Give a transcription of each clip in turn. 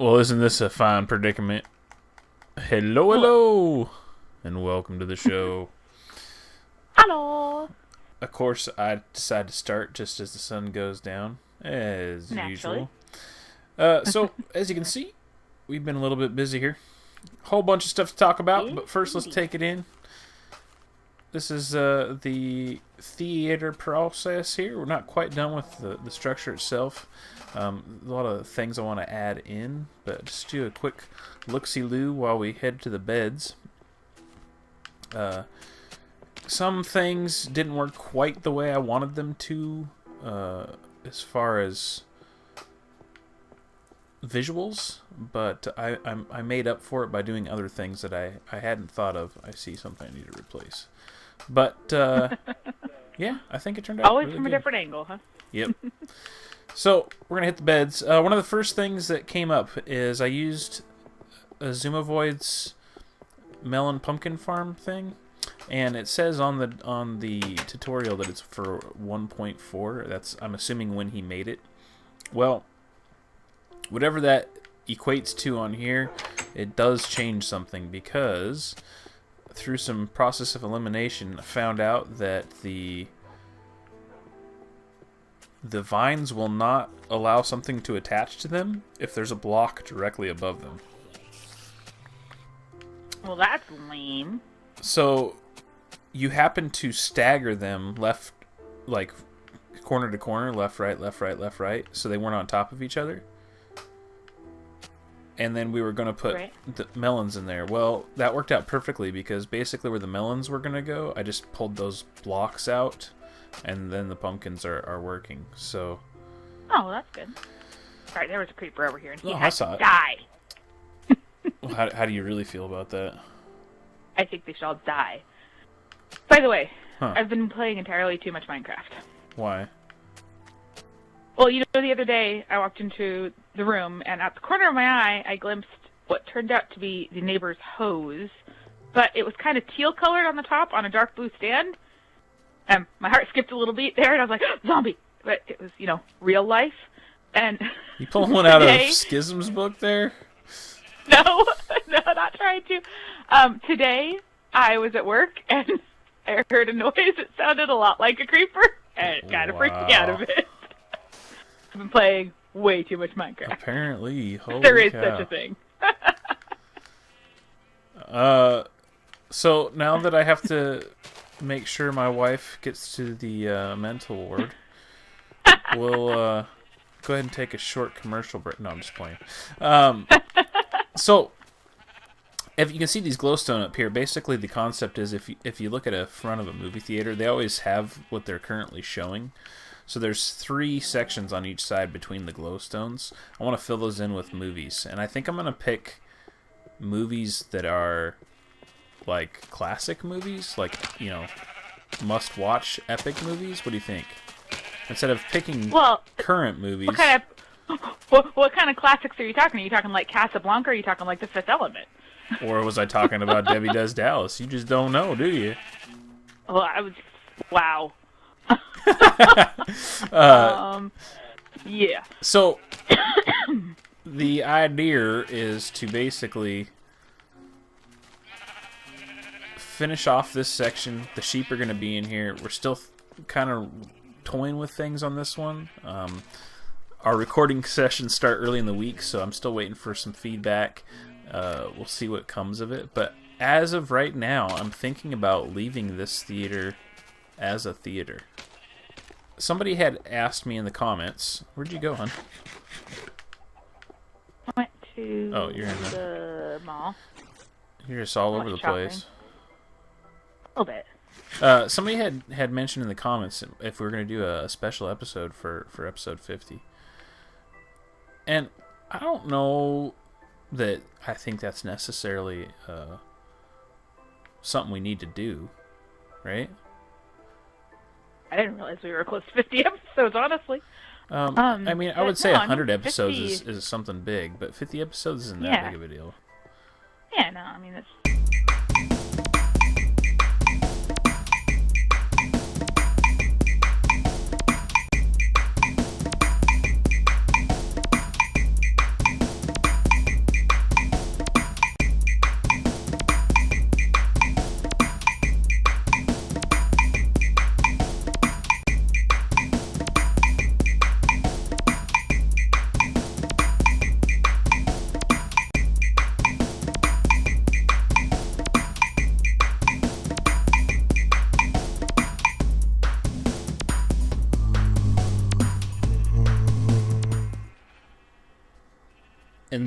Well, isn't this a fine predicament? Hello, hello, and welcome to the show. Hello. Of course, I decide to start just as the sun goes down, as Naturally. usual. So, as you can see, we've been a little bit busy here. Whole bunch of stuff to talk about, but first let's take it in. This is the theater process here. We're not quite done with the structure itself. A lot of things I want to add in, but just do a quick look-see-loo while we head to the beds. Some things didn't work quite the way I wanted them to, as far as visuals, but I made up for it by doing other things that I hadn't thought of. I see something I need to replace. But, yeah, I think it turned out Always really from good. a different angle, huh? Yep. So, we're going to hit the beds. One of the first things that came up is I used a Zoomovoid's melon pumpkin farm thing, and it says on the tutorial that it's for 1.4. That's, I'm assuming, when he made it. Well, whatever that equates to on here, it does change something, because through some process of elimination, I found out that the vines will not allow something to attach to them if there's a block directly above them. Well, that's lame. So you happen to stagger them left, like corner to corner, left, right, left, right, left, right, so they weren't on top of each other. And then we were going to put the melons in there. Well, that worked out perfectly, because basically where the melons were going to go, I just pulled those blocks out, and then the pumpkins are working. So. Oh, that's good. Sorry, there was a creeper over here, and he I had saw to it. die. Well, how do you really feel about that? I think they should all die. By the way, Huh. I've been playing entirely too much Minecraft. Why? Well, you know, the other day I walked into the room, and at the corner of my eye, I glimpsed what turned out to be the neighbor's hose, but it was kind of teal-colored on the top on a dark blue stand. And my heart skipped a little beat there, and I was like, zombie! But it was, you know, real life. And You pulling one out of today- Schism's book there? No, no, not trying to. Today, I was at work, and I heard a noise that sounded a lot like a creeper, and it kind of freaked me out a bit. I've been playing way too much Minecraft. Apparently, holy There is cow. such a thing. So now that I have to make sure my wife gets to the mental ward, we'll go ahead and take a short commercial break. No, I'm just playing. So, if you can see these glowstone up here, basically the concept is if you look at a front of a movie theater, they always have what they're currently showing. So there's 3 sections on each side between the glowstones. I want to fill those in with movies, and I think I'm going to pick movies that are like classic movies, like, you know, must-watch epic movies. What do you think? Instead of picking current movies. What kind of classics are you talking? Are you talking like Casablanca, or are you talking like The Fifth Element? Or was I talking about Debbie Does Dallas? You just don't know, do you? Well, I was... Wow. Yeah. So, the idea is to basically finish off this section. The sheep are going to be in here. We're still kind of toying with things on this one. Our recording sessions start early in the week, so I'm still waiting for some feedback. We'll see what comes of it. But as of right now, I'm thinking about leaving this theater as a theater. Somebody had asked me in the comments, where'd you go, hon? I went to you're in the mall. You're just all I over went the shopping. place. A little bit. Somebody had mentioned in the comments if we were going to do a special episode for episode 50. And I don't know that I think that's necessarily something we need to do, right? I didn't realize we were close to 50 episodes, honestly. I mean, I would say no, 100 episodes 50 is something big, but 50 episodes isn't that big of a deal. Yeah, no, I mean, that's...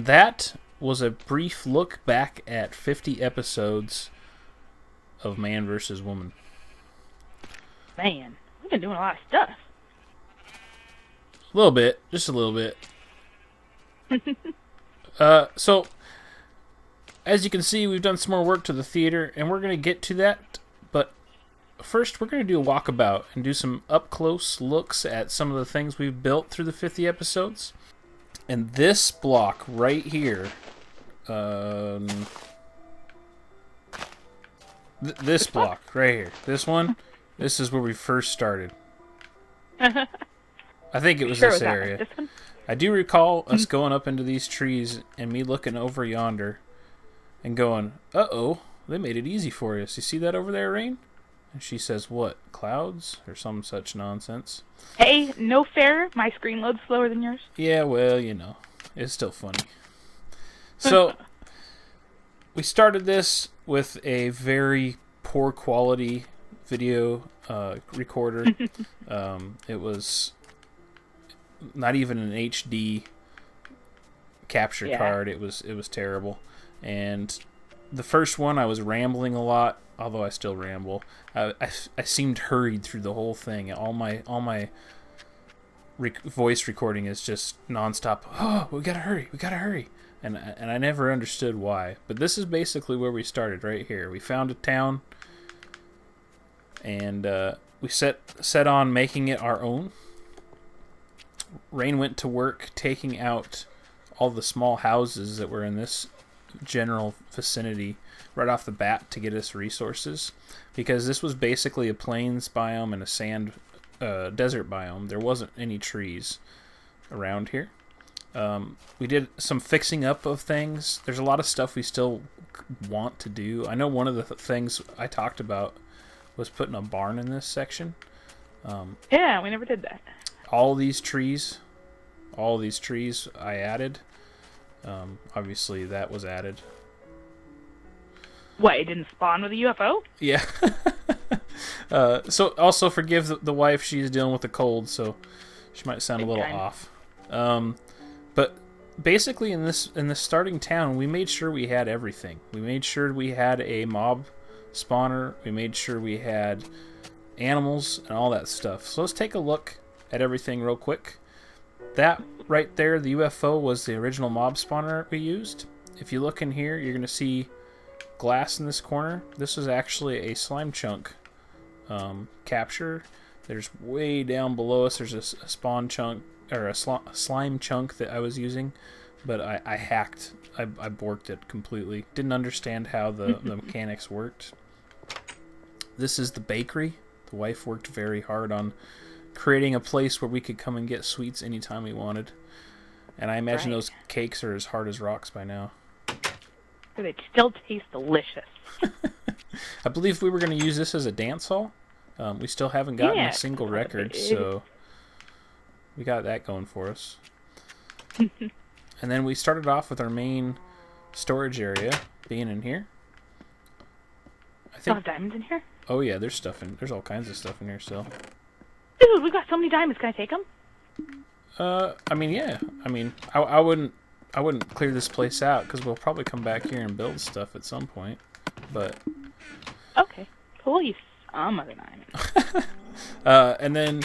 that was a brief look back at 50 episodes of Man vs. Woman. Man, we've been doing a lot of stuff. A little bit. Just a little bit. So, as you can see, we've done some more work to the theater, and we're going to get to that. But first, we're going to do a walkabout and do some up-close looks at some of the things we've built through the 50 episodes. And this block right here, this block right here, this one, this is where we first started. I think it was this area. This one? I do recall us going up into these trees and me looking over yonder and going, uh-oh, they made it easy for us. You see that over there, Rain? And she says, what, clouds? Or some such nonsense. Hey, no fair. My screen loads slower than yours. Yeah, well, you know, it's still funny. So, we started this with a very poor quality video recorder. It was not even an HD capture card. It was terrible. And the first one, I was rambling a lot, although I still ramble. I seemed hurried through the whole thing. All my voice recording is just nonstop. Oh, we gotta hurry, and I never understood why. But this is basically where we started, right here. We found a town, and we set on making it our own. Rain went to work taking out all the small houses that were in this general vicinity right off the bat to get us resources, because this was basically a plains biome and a sand desert biome. There wasn't any trees around here. We did some fixing up of things. There's a lot of stuff we still want to do. I know one of the things I talked about was putting a barn in this section. Yeah, we never did that. All these trees I added. Obviously that was added. What, it didn't spawn with a UFO? Yeah. So also forgive the wife, she's dealing with a cold, so she might sound a little off. But basically in this starting town, we made sure we had everything. We made sure we had a mob spawner. We made sure we had animals and all that stuff. So let's take a look at everything real quick. That right there, the UFO, was the original mob spawner we used. If you look in here, you're going to see glass in this corner. This is actually a slime chunk capture. There's way down below us, there's a spawn chunk, or a slime chunk that I was using, but I hacked. I borked it completely. Didn't understand how the mechanics worked. This is the bakery. The wife worked very hard on creating a place where we could come and get sweets anytime we wanted. And I imagine those cakes are as hard as rocks by now. They still taste delicious. I believe we were going to use this as a dance hall. We still haven't gotten a single record, so we got that going for us. And then we started off with our main storage area being in here. I think diamonds in here? Oh yeah, there's all kinds of stuff in here still. Dude, we got so many diamonds. Can I take them? I mean, yeah. I mean, I wouldn't clear this place out because we'll probably come back here and build stuff at some point. But okay, please, some other diamonds. And then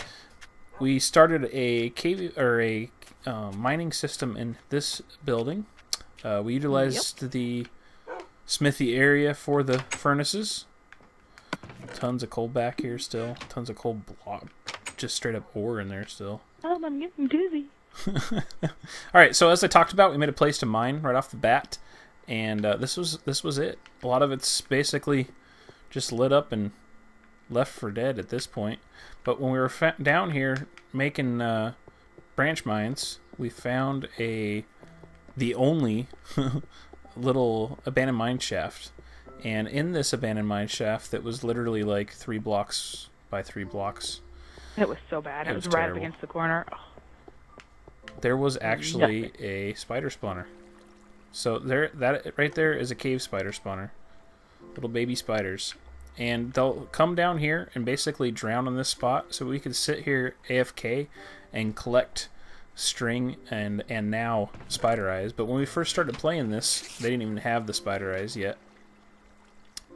we started a cave or a mining system in this building. We utilized the smithy area for the furnaces. Tons of coal back here still. Tons of coal block, just straight up ore in there still. Oh, I'm getting dizzy. Alright, so as I talked about, we made a place to mine right off the bat, and this was it. A lot of it's basically just lit up and left for dead at this point. But when we were down here making branch mines, we found the only little abandoned mine shaft. And in this abandoned mine shaft that was literally like 3 blocks by 3 blocks. It was so bad. It was right up against the corner. Oh. There was actually a spider spawner. So that right there is a cave spider spawner. Little baby spiders. And they'll come down here and basically drown on this spot, so we can sit here AFK and collect string and now spider eyes. But when we first started playing this, they didn't even have the spider eyes yet.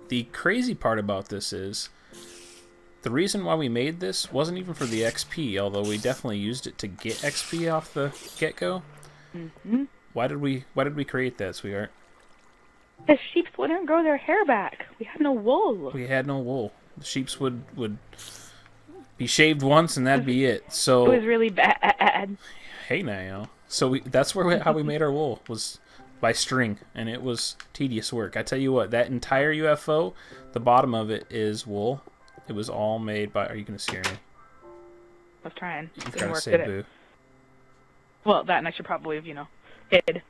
The crazy part about this is the reason why we made this wasn't even for the XP, although we definitely used it to get XP off the get-go. Mm-hmm. Why did we create that, sweetheart? The sheep wouldn't grow their hair back. We had no wool. We had no wool. The sheeps would be shaved once and that'd be it. So it was really bad. Hey now. So that's how we made our wool, was by string, and it was tedious work. I tell you what, that entire UFO, the bottom of it is wool. It was all made by... Are you going to scare me? I was trying. You've Didn't got to work, say did it? boo. Well, that, and I should probably have, hid.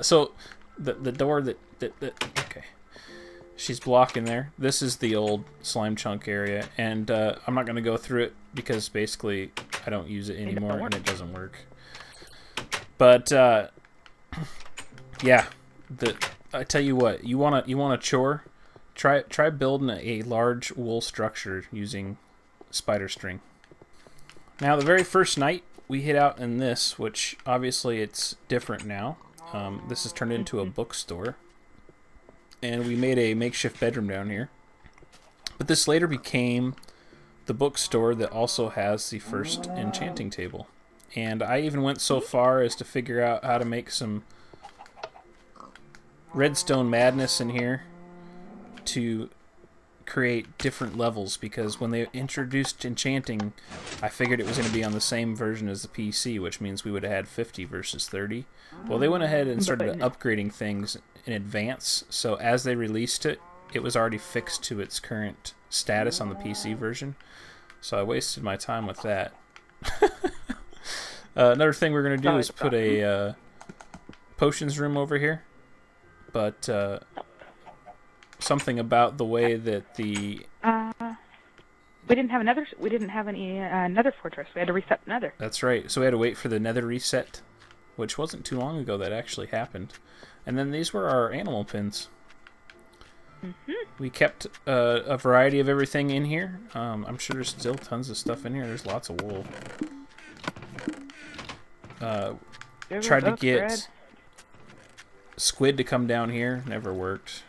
So the door that okay, she's blocking there. This is the old slime chunk area, and I'm not going to go through it because basically I don't use it anymore and it doesn't work. But yeah, I tell you what, you want a chore? Try building a large wool structure using spider string. Now, the very first night, we hid out in this, which obviously it's different now. This has turned into a bookstore. And we made a makeshift bedroom down here. But this later became the bookstore that also has the first enchanting table. And I even went so far as to figure out how to make some redstone madness in here to create different levels, because when they introduced enchanting, I figured it was going to be on the same version as the PC, which means we would have had 50 versus 30. Well, they went ahead and started upgrading things in advance, so as they released it, it was already fixed to its current status on the PC version. So I wasted my time with that. Another thing we're going to do is put a potions room over here, but something about the way that the we didn't have any nether fortress. We had to reset the nether. That's right. So we had to wait for the nether reset, which wasn't too long ago that actually happened. And then these were our animal pins. Mm-hmm. We kept a variety of everything in here. I'm sure there's still tons of stuff in here. There's lots of wool. Tried to get squid to come down here. Never worked.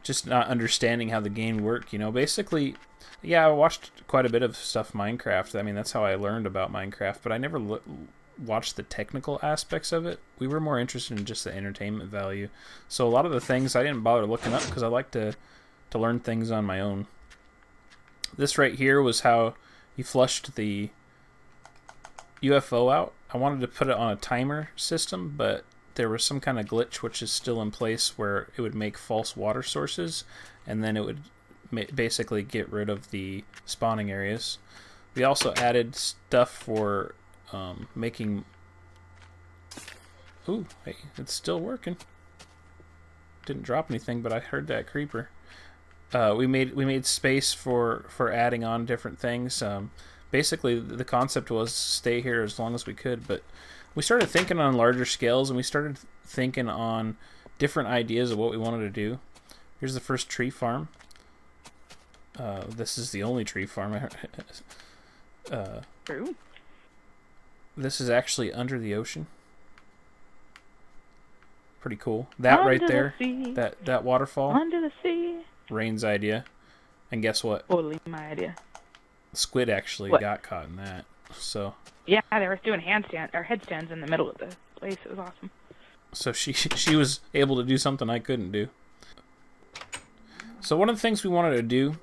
Just not understanding how the game worked, Basically, yeah, I watched quite a bit of stuff Minecraft. I mean, that's how I learned about Minecraft, but I never watched the technical aspects of it. We were more interested in just the entertainment value. So a lot of the things I didn't bother looking up because I like to learn things on my own. This right here was how you flushed the UFO out. I wanted to put it on a timer system, but there was some kind of glitch which is still in place where it would make false water sources, and then it would basically get rid of the spawning areas. We also added stuff for making... Ooh, hey, it's still working. Didn't drop anything, but I heard that creeper. We made space for adding on different things. Basically, the concept was stay here as long as we could, but we started thinking on larger scales, and we started thinking on different ideas of what we wanted to do. Here's the first tree farm. This is the only tree farm. This is actually under the ocean. Pretty cool. That under right there, the that waterfall. Under the sea. Rain's idea. And guess what? Totally my idea. Squid actually got caught in that. So yeah, they were doing headstands in the middle of the place. It was awesome. So she was able to do something I couldn't do. So one of the things we wanted to do,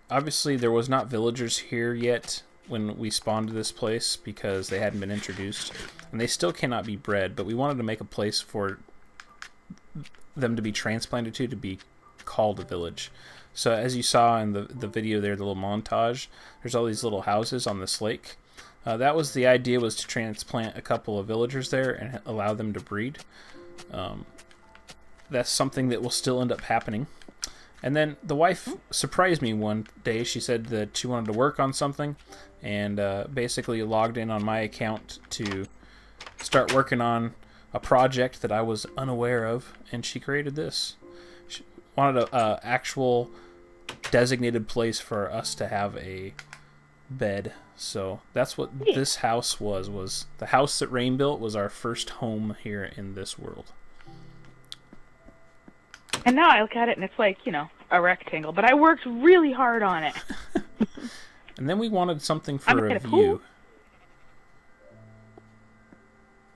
obviously there was not villagers here yet when we spawned to this place because they hadn't been introduced, and they still cannot be bred, but we wanted to make a place for them to be transplanted to be called a village. So as you saw in the video there, the little montage, there's all these little houses on this lake. That was the idea, was to transplant a couple of villagers there and allow them to breed. That's something that will still end up happening. And then the wife surprised me one day. She said that she wanted to work on something, and basically logged in on my account to start working on a project that I was unaware of, and she created this. She wanted a actual designated place for us to have a bed. So that's what Yeah. this house was the house that Rain built was our first home here in this world. And now I look at it and it's like, a rectangle. But I worked really hard on it. And then we wanted something I for made a a view. pool.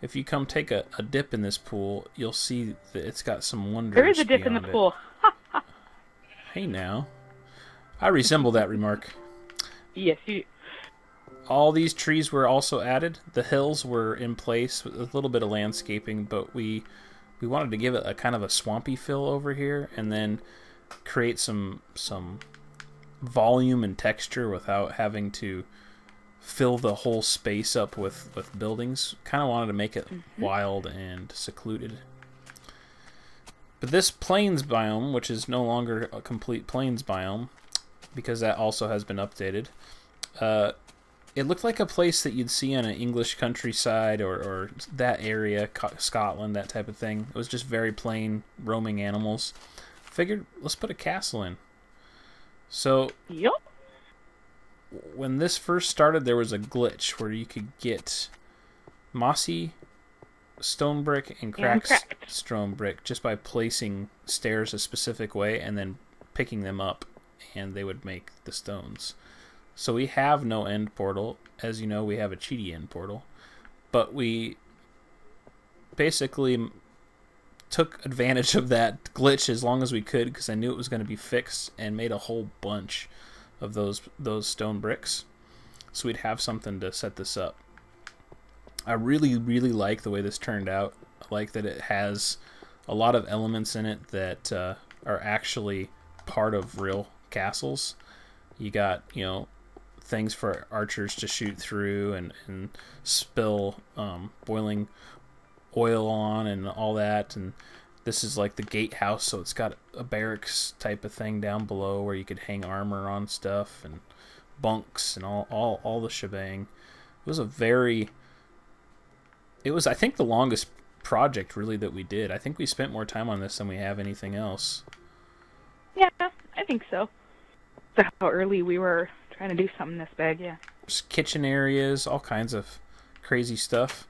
If you come take a dip in this pool, you'll see that it's got some wonders. There is a dip in the beyond it. pool. Hey now. I resemble that remark. Yes, you... All these trees were also added. The hills were in place with a little bit of landscaping, but we wanted to give it a kind of a swampy feel over here, and then create some volume and texture without having to fill the whole space up with buildings. Kind of wanted to make it wild and secluded. But this plains biome, which is no longer a complete plains biome, because that also has been updated, it looked like a place that you'd see on an English countryside or that area, Scotland, that type of thing. It was just very plain, roaming animals. Figured, let's put a castle in. So, Yep. when this first started, there was a glitch where you could get mossy stone brick and cracked stone brick just by placing stairs a specific way and then picking them up, and they would make the stones. So we have no end portal. As you know, we have a cheaty end portal. But we basically took advantage of that glitch as long as we could, because I knew it was going to be fixed, and made a whole bunch of those stone bricks. So we'd have something to set this up. I really, really like the way this turned out. I like that it has a lot of elements in it that are actually part of real castles. You got, things for archers to shoot through and spill boiling oil on and all that. And this is like the gatehouse, so it's got a barracks type of thing down below where you could hang armor on stuff and bunks and all the shebang. It was, I think, the longest project really that we did. I think we spent more time on this than we have anything else. Yeah, I think so. That's how early we were trying to do something this big, yeah. There's kitchen areas, all kinds of crazy stuff.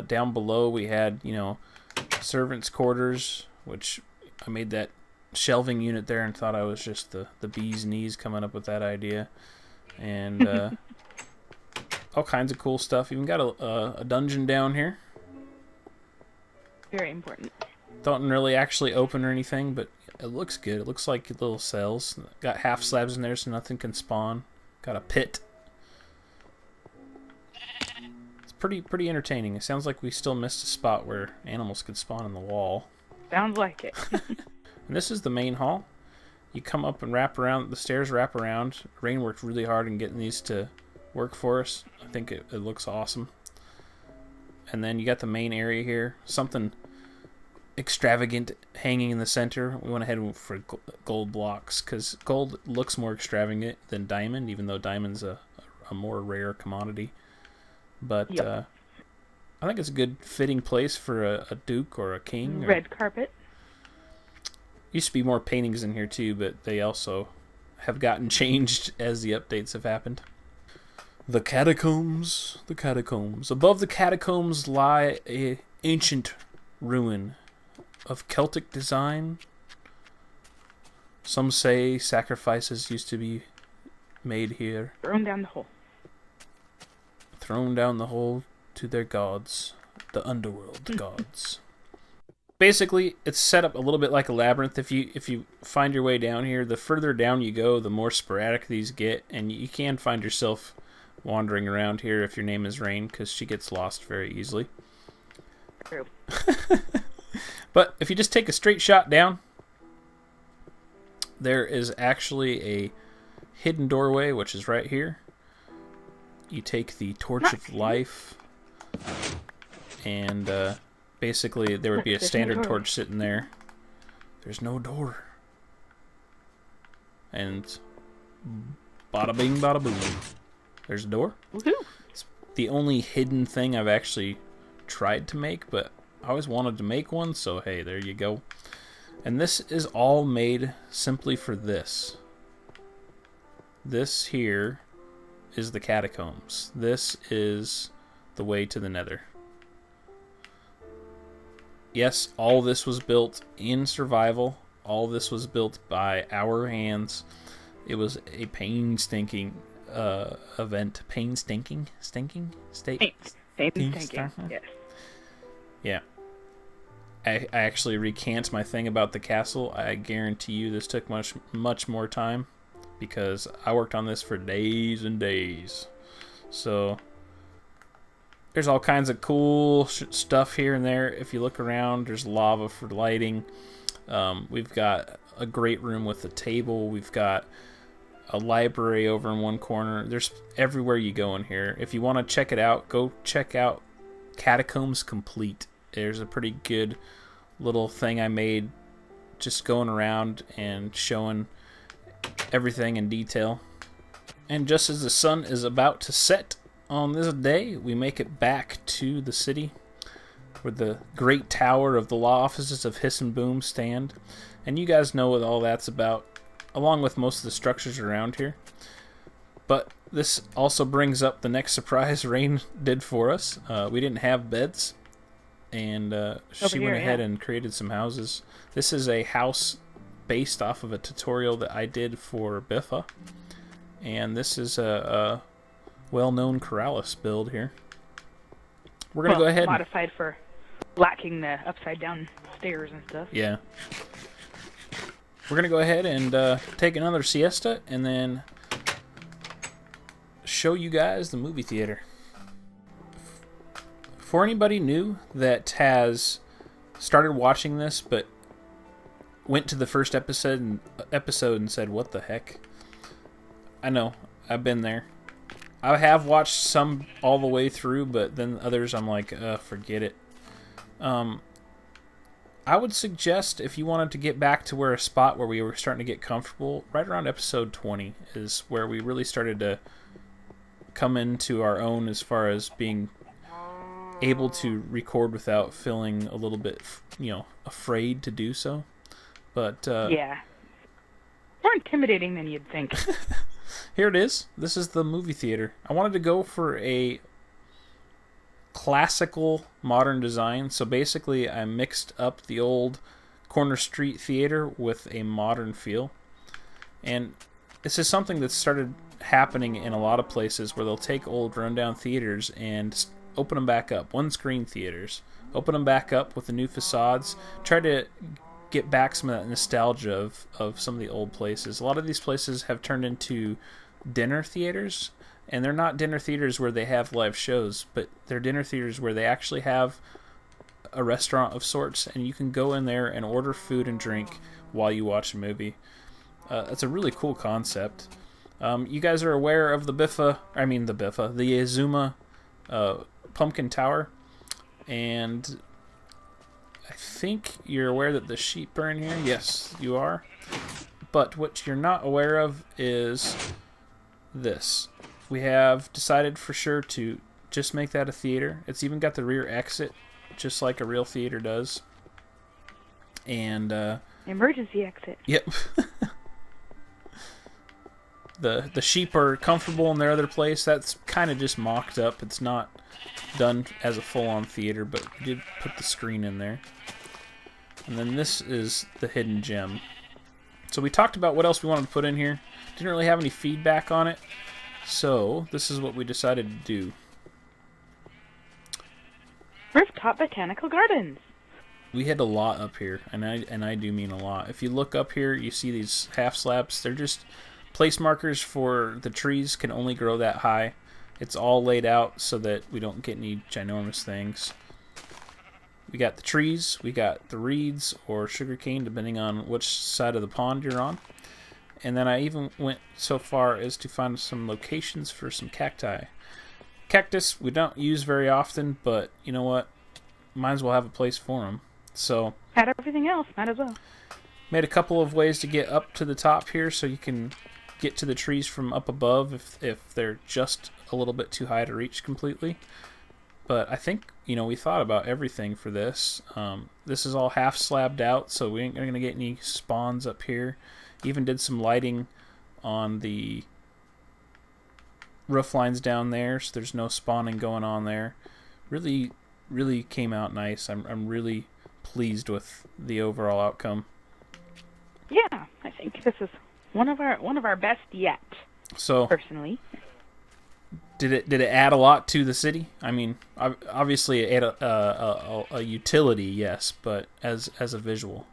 Down below we had, servants' quarters, which I made that shelving unit there and thought I was just the bee's knees coming up with that idea. And all kinds of cool stuff. Even got a dungeon down here. Very important. Don't really actually open or anything, but it looks good. It looks like little cells. Got half slabs in there so nothing can spawn. Got a pit. It's pretty entertaining. It sounds like we still missed a spot where animals could spawn in the wall. Sounds like it. And this is the main hall. You come up and wrap around. The stairs wrap around. Rain worked really hard in getting these to work for us. I think it looks awesome. And then you got the main area here. Something extravagant hanging in the center. We went ahead for gold blocks because gold looks more extravagant than diamond, even though diamond's a more rare commodity. But yep. I think it's a good fitting place for a duke or a king. Red carpet. Used to be more paintings in here too, but they also have gotten changed as the updates have happened. The catacombs. The catacombs. Above the catacombs lie an ancient ruin of Celtic design. Some say sacrifices used to be made here. Thrown down the hole. Thrown down the hole to their gods. The underworld gods. Basically, it's set up a little bit like a labyrinth. If you find your way down here, the further down you go, the more sporadic these get, and you can find yourself wandering around here if your name is Rain, because she gets lost very easily. True. But if you just take a straight shot down, there is actually a hidden doorway, which is right here. You take the torch of life, and basically there would be a standard torch sitting there. There's no door. And bada bing, bada boom. There's a door. Woohoo! It's the only hidden thing I've actually tried to make, but I always wanted to make one, so hey, there you go. And this is all made simply for this. This here is the catacombs. This is the way to the Nether. Yes, all this was built in survival. All this was built by our hands. It was a painstaking event. Painstaking? Stinking? Painstaking, yes. Yeah. I actually recant my thing about the castle. I guarantee you this took much more time, because I worked on this for days and days. So there's all kinds of cool stuff here and there. If you look around, there's lava for lighting. We've got a great room with a table. We've got a library over in one corner. There's everywhere you go in here. If you want to check it out, go check out Catacombs Complete. There's a pretty good little thing I made just going around and showing everything in detail. And just as the sun is about to set on this day, we make it back to the city where the great tower of the law offices of Hiss and Boom stand. And you guys know what all that's about, along with most of the structures around here. But this also brings up the next surprise Rain did for us. We didn't have beds, and she went ahead and created some houses. This is a house based off of a tutorial that I did for Biffa. And this is a well-known Corrales build here. We're going to go ahead modified for lacking the upside-down stairs and stuff. Yeah. We're going to go ahead and take another siesta and then show you guys the movie theater. For anybody new that has started watching this but went to the first episode and said, what the heck? I know, I've been there. I have watched some all the way through, but then others I'm like, forget it. I would suggest, if you wanted to get back to where a spot where we were starting to get comfortable, right around episode 20 is where we really started to come into our own as far as being able to record without feeling a little bit, afraid to do so. But yeah, more intimidating than you'd think. Here it is. This is the movie theater. I wanted to go for a classical modern design. So basically I mixed up the old corner street theater with a modern feel. And this is something that started happening in a lot of places where they'll take old rundown theaters and open them back up. One screen theaters. Open them back up with the new facades. Try to get back some of that nostalgia of some of the old places. A lot of these places have turned into dinner theaters, and they're not dinner theaters where they have live shows, but they're dinner theaters where they actually have a restaurant of sorts, and you can go in there and order food and drink while you watch a movie. It's a really cool concept. You guys are aware of the Azuma Pumpkin Tower, and I think you're aware that the sheep are in here. Yes, you are. But what you're not aware of is this. We have decided for sure to just make that a theater. It's even got the rear exit, just like a real theater does. And emergency exit. Yep. The sheep are comfortable in their other place. That's kind of just mocked up. It's not done as a full-on theater, but we did put the screen in there. And then this is the hidden gem. So we talked about what else we wanted to put in here. Didn't really have any feedback on it. So this is what we decided to do. Rooftop botanical gardens. We had a lot up here, and I do mean a lot. If you look up here, you see these half slabs. They're just place markers for the trees can only grow that high. It's all laid out so that we don't get any ginormous things. We got the trees, we got the reeds or sugarcane, depending on which side of the pond you're on. And then I even went so far as to find some locations for some cacti. Cactus we don't use very often, but you know what? Might as well have a place for them. So had everything else, might as well. Made a couple of ways to get up to the top here so you can get to the trees from up above if they're just a little bit too high to reach completely. But I think, we thought about everything for this. This is all half slabbed out, so we ain't going to get any spawns up here. Even did some lighting on the roof lines down there, so there's no spawning going on there. Really, really came out nice. I'm really pleased with the overall outcome. Yeah, I think this is one of our best yet. So, personally, did it add a lot to the city? I mean, obviously it added a utility, yes, but as a visual.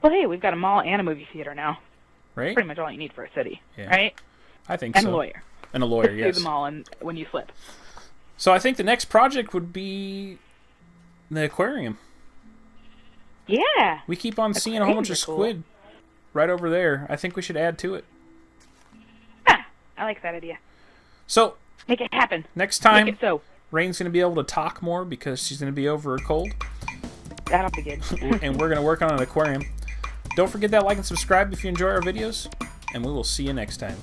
Well, hey, we've got a mall and a movie theater now. Right? Pretty much all you need for a city, Yeah. right? I think and so. And a lawyer. And a lawyer, yes. Through the mall and when you flip. So I think the next project would be the aquarium. Yeah. We keep on seeing a whole bunch of squid right over there. I think we should add to it. Ah, I like that idea. So make it happen. Next time, make it so. Rain's going to be able to talk more because she's going to be over her cold. That'll be good. And we're going to work on an aquarium. Don't forget that like and subscribe if you enjoy our videos, and we will see you next time.